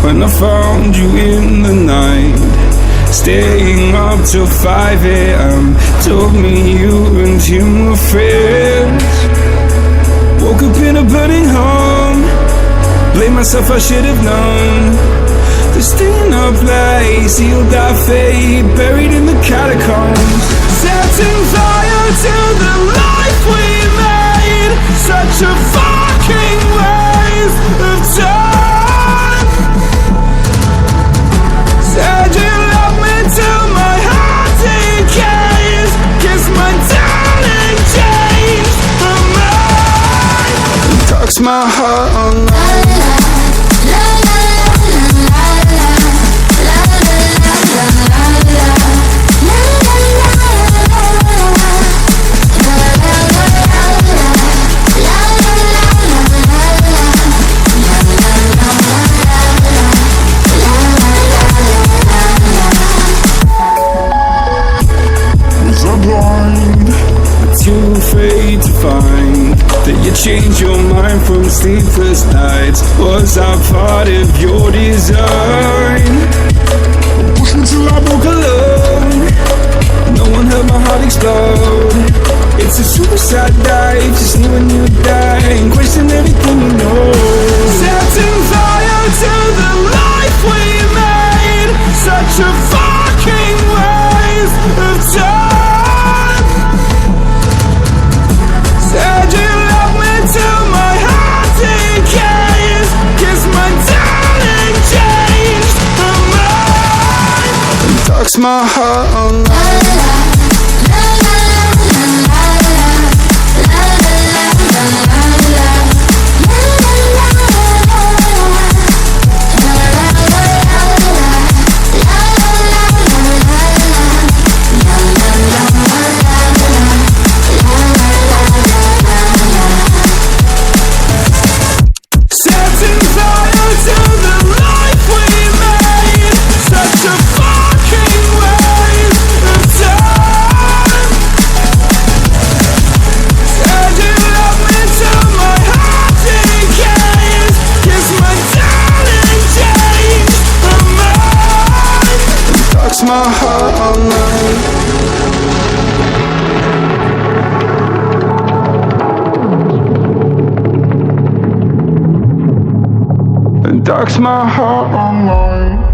when I found you in the night, staying up till 5 a.m. Told me you and him were friends. Woke up in a burning home, blame myself, I should have known. To stay in a place, sealed our fate, buried in the catacombs. Setting fire to the life we made, such a fucking waste of time. Said you love me till my heart decays, guess my darling changed her mind. Talks my heart on night. Too afraid to find that you changed your mind from sleepless nights. Was I part of your design? Push me till I broke alone. No one heard my heart explode. It's a suicide dive, just knew when you would die and question everything you know. Setting fire to the life we made, such a fucking waste of time. Said you love me till my heart decays, guess my darling changed her mind. And talks my heart on night. My heart all night. And dark's my heart all night.